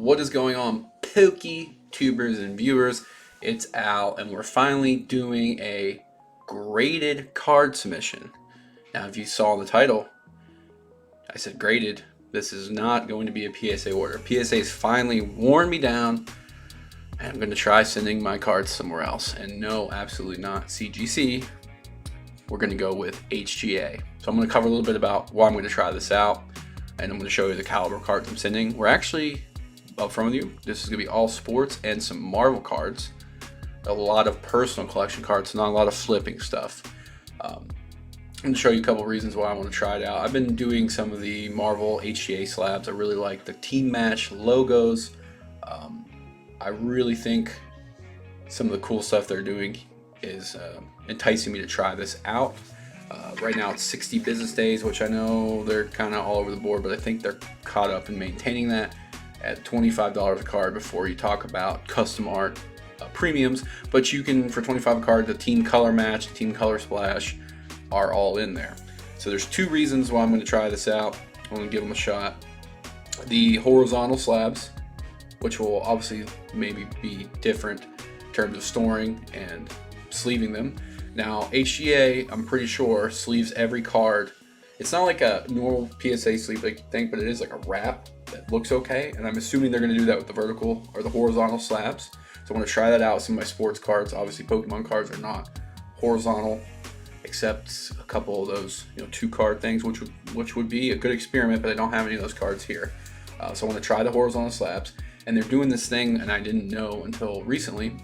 What is going on, Pokey tubers and viewers? It's Al, and we're finally doing a graded card submission. Now, if you saw the title, I said graded. This is not going to be a PSA order. PSA has finally worn me down, and I'm going to try sending my cards somewhere else. And no, absolutely not CGC. We're going to go with HGA. So I'm going to cover a little bit about why I'm going to try this out, and I'm going to show you the caliber cards I'm sending. We're actually up front with you. This is going to be all sports and some Marvel cards. A lot of personal collection cards, not a lot of flipping stuff. I'm going to show you a couple of reasons why I want to try it out. I've been doing some of the Marvel HGA slabs. I really like the team match logos. I really think some of the cool stuff they're doing is enticing me to try this out. Right now it's 60 business days, which I know they're kind of all over the board, but I think they're caught up in maintaining that at $25 a card before you talk about custom art premiums. But you can, for $25 a card, the team color match, team color splash are all in there. So there's two reasons why I'm going to try this out. I'm going to give them a shot. The horizontal slabs, which will obviously maybe be different in terms of storing and sleeving them. Now HGA, I'm pretty sure, sleeves every card. It's not like a normal PSA sleeve thing, but it is like a wrap that looks okay, and I'm assuming they're going to do that with the vertical or the horizontal slabs. So I want to try that out with some of my sports cards. Obviously Pokemon cards are not horizontal, except a couple of those, two card things, which would be a good experiment, but I don't have any of those cards here. So I want to try the horizontal slabs, and they're doing this thing, and I didn't know until recently,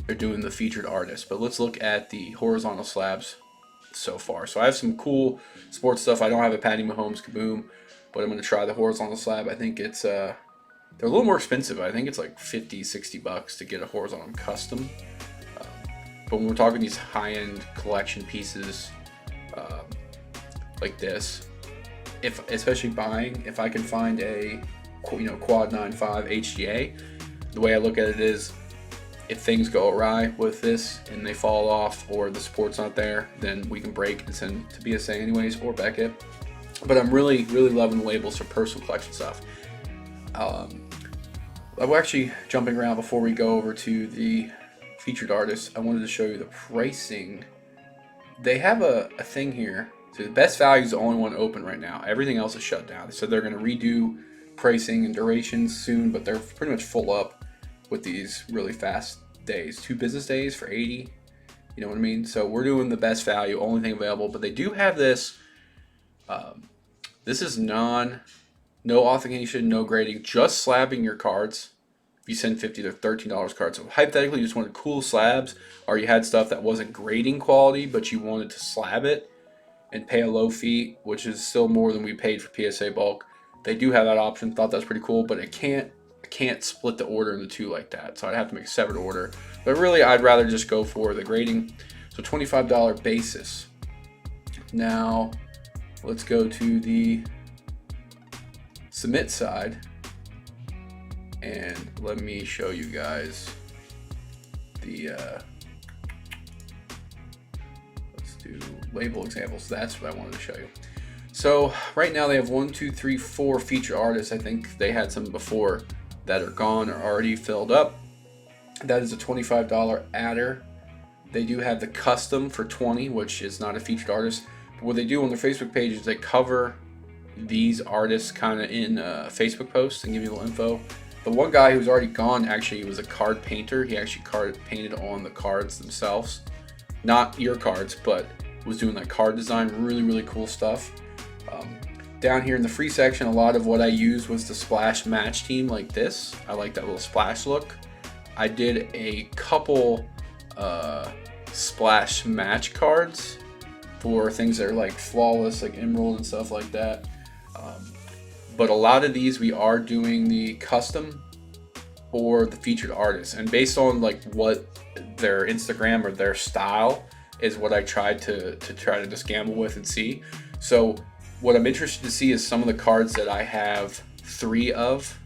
they're doing the featured artist. But let's look at the horizontal slabs so far. So I have some cool sports stuff. I don't have a Patty Mahomes Kaboom, but I'm going to try the horizontal slab. I think it's they're a little more expensive. I think it's like $50-$60 to get a horizontal custom. But when we're talking these high-end collection pieces like this, especially buying, if I can find a quad 9.5 HGA, the way I look at it is, if things go awry with this and they fall off or the support's not there, then we can break and send to BSA anyways, or Beckett. But I'm really loving the labels for personal collection stuff. I'm actually jumping around before we go over to the featured artists. I wanted to show you the pricing. They have a thing here. So the best value is the only one open right now. Everything else is shut down. They said they're going to redo pricing and durations soon, but they're pretty much full up with these really fast days. 2 business days for 80. You know what I mean? So we're doing the best value, only thing available. But they do have this. This is no authentication, no grading, just slabbing your cards. If you send $50 to $13 cards, so hypothetically you just wanted cool slabs, or you had stuff that wasn't grading quality, but you wanted to slab it and pay a low fee, which is still more than we paid for PSA bulk. They do have that option. Thought that's pretty cool, but I can't split the order into two like that, so I'd have to make a separate order. But really, I'd rather just go for the grading. So $25 basis. Now let's go to the submit side, and let me show you guys the let's do label examples. That's what I wanted to show you. So right now they have 1, 2, 3, 4 featured artists. I think they had some before that are gone or already filled up. That is a $25 adder. They do have the custom for $20, which is not a featured artist. But what they do on their Facebook page is they cover these artists kind of in Facebook posts and give you a little info. The one guy who's already gone actually was a card painter. He actually painted on the cards themselves. Not your cards, but was doing that card design. Really cool stuff. Down here in the free section, a lot of what I used was the splash match team like this. I like that little splash look. I did a couple splash match cards for things that are like flawless, like emerald and stuff like that. But a lot of these we are doing the custom or the featured artists, and based on like what their Instagram or their style is, what I tried to just gamble with and see. So what I'm interested to see is some of the cards that I have 3 of,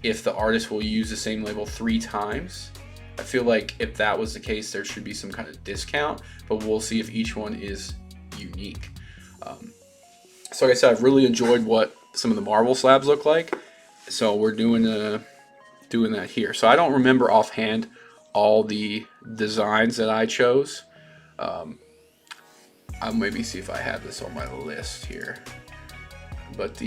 if the artist will use the same label 3 times. I feel like if that was the case, there should be some kind of discount, but we'll see if each one is unique. So like I said, I've really enjoyed what some of the Marvel slabs look like. So we're doing that here. So I don't remember offhand all the designs that I chose. I'll maybe see if I have this on my list here. But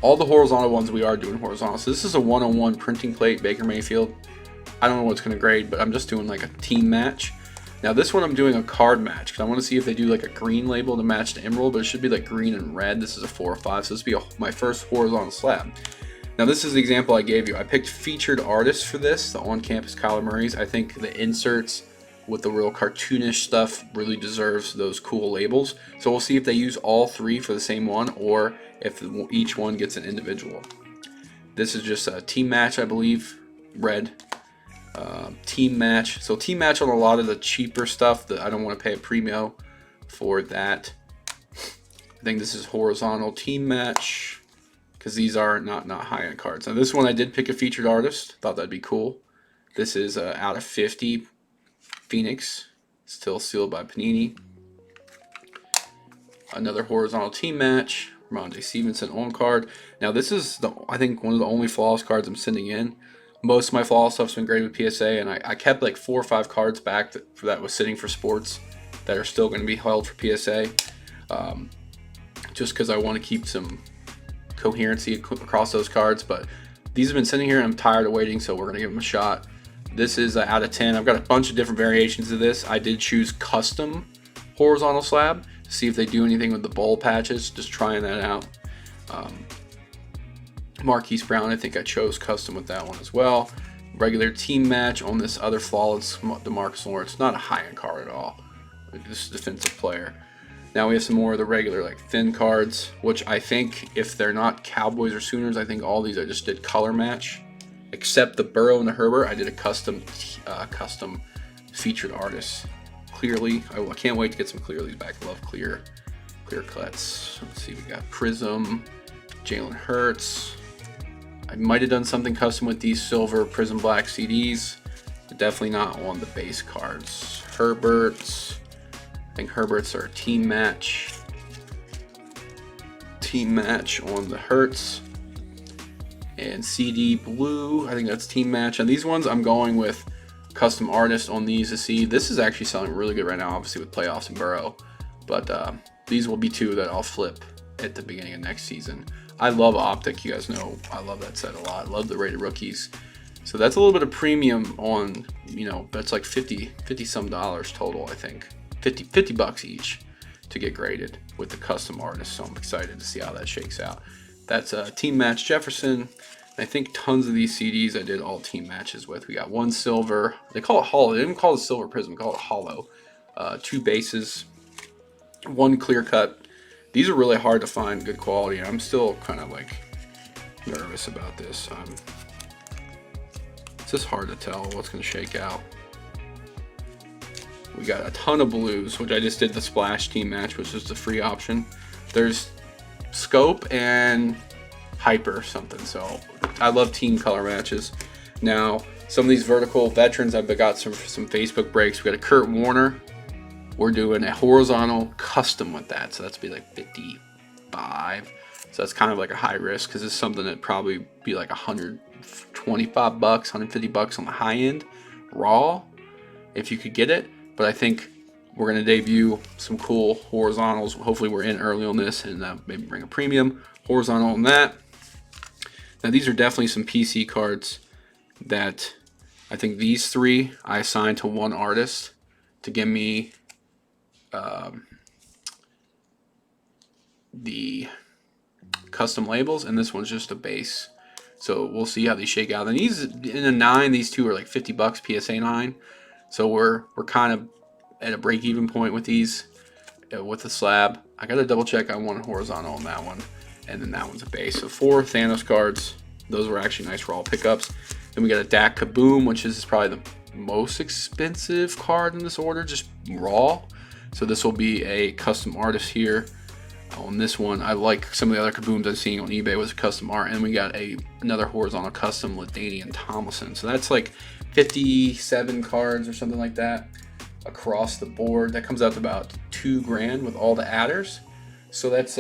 all the horizontal ones we are doing horizontal. So this is a 101 printing plate, Baker Mayfield. I don't know what's going to grade, but I'm just doing like a team match. Now this one I'm doing a card match because I want to see if they do like a green label to match the emerald, but it should be like green and red. This is a 4 or 5, so this will be my first horizontal slab. Now this is the example I gave you. I picked featured artists for this, the on-campus Kyler Murrays. I think the inserts with the real cartoonish stuff really deserves those cool labels. So we'll see if they use all 3 for the same one or if each one gets an individual. This is just a team match, I believe, red. Team match. So team match on a lot of the cheaper stuff that I don't want to pay a premium for that. I think this is horizontal team match because these are not high-end cards. Now this one I did pick a featured artist. Thought that'd be cool. This is out of 50 Phoenix, still sealed by Panini. Another horizontal team match. Ramondre Stevenson on card. Now this is I think one of the only flawless cards I'm sending in. Most of my flawless stuff's been graded with PSA, and I kept like 4 or 5 cards back that was sitting for sports that are still going to be held for PSA, just because I want to keep some coherency across those cards. But these have been sitting here, and I'm tired of waiting, so we're going to give them a shot. This is out of 10. I've got a bunch of different variations of this. I did choose custom horizontal slab to see if they do anything with the bowl patches. Just trying that out. Marquise Brown, I think I chose custom with that one as well. Regular team match on this other flawless DeMarcus Lawrence. Not a high-end card at all. This is a defensive player. Now we have some more of the regular like thin cards, which I think if they're not Cowboys or Sooners, I think all these I just did color match. Except the Burrow and the Herbert, I did a custom featured artist. Clearly, I can't wait to get some Clearlys back. I love clear cuts. Let's see, we got Prism, Jalen Hurts. I might have done something custom with these silver Prism Black CDs, but definitely not on the base cards. Herberts, I think Herberts are a team match. Team match on the Hurts. And CD Blue, I think that's team match. And these ones I'm going with custom artist on these to see. This is actually selling really good right now, obviously with playoffs and Burrow. But these will be 2 that I'll flip at the beginning of next season. I love Optic. You guys know I love that set a lot. I love the rated rookies. So that's a little bit of premium on, that's like 50 some dollars total, I think. 50 bucks each to get graded with the custom artist. So I'm excited to see how that shakes out. That's a team match Jefferson. I think tons of these CDs I did all team matches with. We got 1 silver. They call it hollow. They didn't call it silver prism. They call it hollow. 2 bases. 1 clear cut. These are really hard to find good quality. And I'm still kind of like nervous about this. It's just hard to tell what's going to shake out. We got a ton of blues, which I just did the splash team match, which is the free option. There's Scope and Hyper something, so I love team color matches. Now some of these vertical veterans, I've got some Facebook breaks. We got a Kurt Warner. We're doing a horizontal custom with that, so that's be like 55. So that's kind of like a high risk because it's something that probably be like 125 bucks, 150 bucks on the high end raw if you could get it. But I think we're going to debut some cool horizontals. Hopefully we're in early on this and maybe bring a premium horizontal on that. Now these are definitely some PC cards that I think these 3 I assigned to 1 artist to give me the custom labels, and this one's just a base. So we'll see how these shake out. And these in a 9, these 2 are like 50 bucks PSA 9. So we're kind of at a break-even point with these, with the slab. I got to double check on 1 horizontal on that one, and then that one's a base. So 4 Thanos cards. Those were actually nice raw pickups. Then we got a Dak Kaboom, which is probably the most expensive card in this order, just raw. So this will be a custom artist here. On this one, I like some of the other Kabooms I've seen on eBay was a custom art, and we got another horizontal custom with LaDainian Tomlinson. So that's like 57 cards or something like that across the board. That comes out to about $2 grand with all the adders. So that's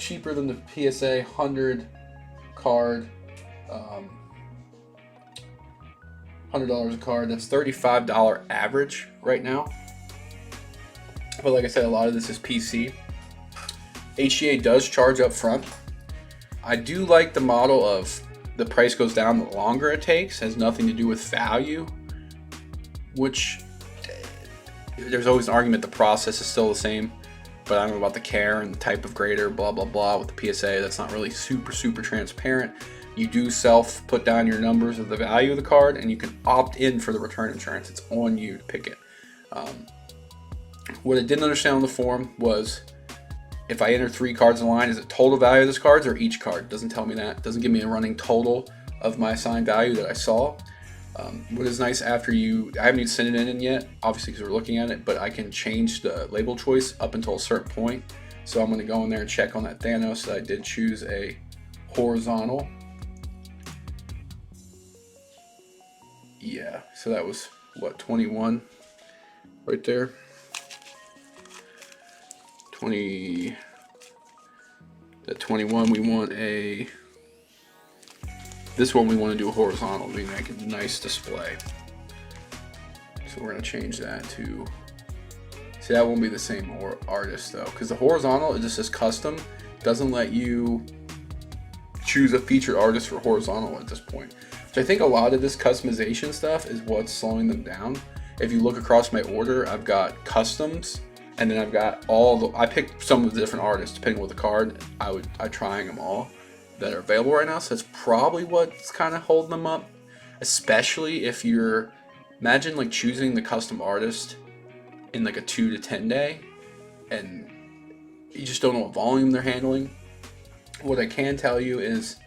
cheaper than the PSA 100 card. $100 a card. That's $35 average right now. But like I said, a lot of this is PC. HCA does charge up front. I do like the model of the price goes down the longer it takes. It has nothing to do with value, which there's always an argument the process is still the same, but I don't know about the care and the type of grader, blah blah blah. With the PSA, that's not really super transparent. You do self put down your numbers of the value of the card, and you can opt in for the return insurance. It's on you to pick it. What I didn't understand on the forum was, if I enter 3 cards in line, is it total value of those cards or each card? It doesn't tell me that. It doesn't give me a running total of my assigned value that I saw. What is nice after I haven't even sent it in yet, obviously because we're looking at it, but I can change the label choice up until a certain point. So I'm going to go in there and check on that Thanos that I did choose a horizontal. Yeah, so that was what, 21 right there. 21, we want this one we want to do a horizontal, we make a nice display. So we're going to change that to, see, that won't be the same artist though, because the horizontal, it just says custom, doesn't let you choose a featured artist for horizontal at this point. Which I think a lot of this customization stuff is what's slowing them down. If you look across my order, I've got customs, and then I've got I picked some of the different artists depending on the card. I trying them all that are available right now. So that's probably what's kind of holding them up. Especially if imagine like choosing the custom artist in like a 2 to 10 day, and you just don't know what volume they're handling. What I can tell you is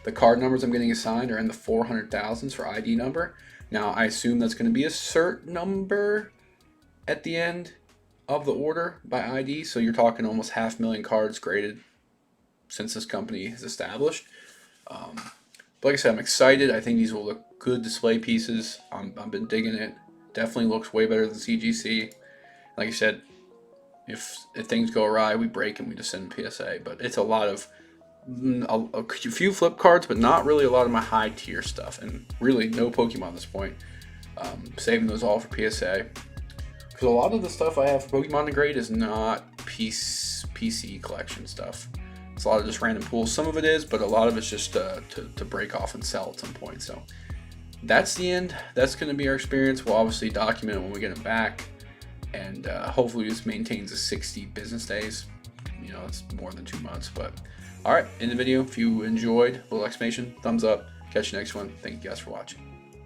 the card numbers I'm getting assigned are in the 400,000s for ID number. Now I assume that's going to be a cert number at the end of the order by ID, so you're talking almost 500,000 cards graded since this company has established. But like I said, I'm excited. I think these will look good display pieces. I've been digging it. Definitely looks way better than CGC. Like I said, if things go awry, we break and we just send PSA. But it's a lot of a few flip cards, but not really a lot of my high tier stuff, and really no Pokemon at this point. Saving those all for PSA. Because a lot of the stuff I have for Pokemon to grade is not PC collection stuff. It's a lot of just random pools. Some of it is, but a lot of it's just to break off and sell at some point. So that's the end. That's going to be our experience. We'll obviously document it when we get it back. And hopefully this maintains a 60 business days. You know, it's more than 2 months. But all right, in the video, if you enjoyed, little exclamation, thumbs up. Catch you next one. Thank you guys for watching.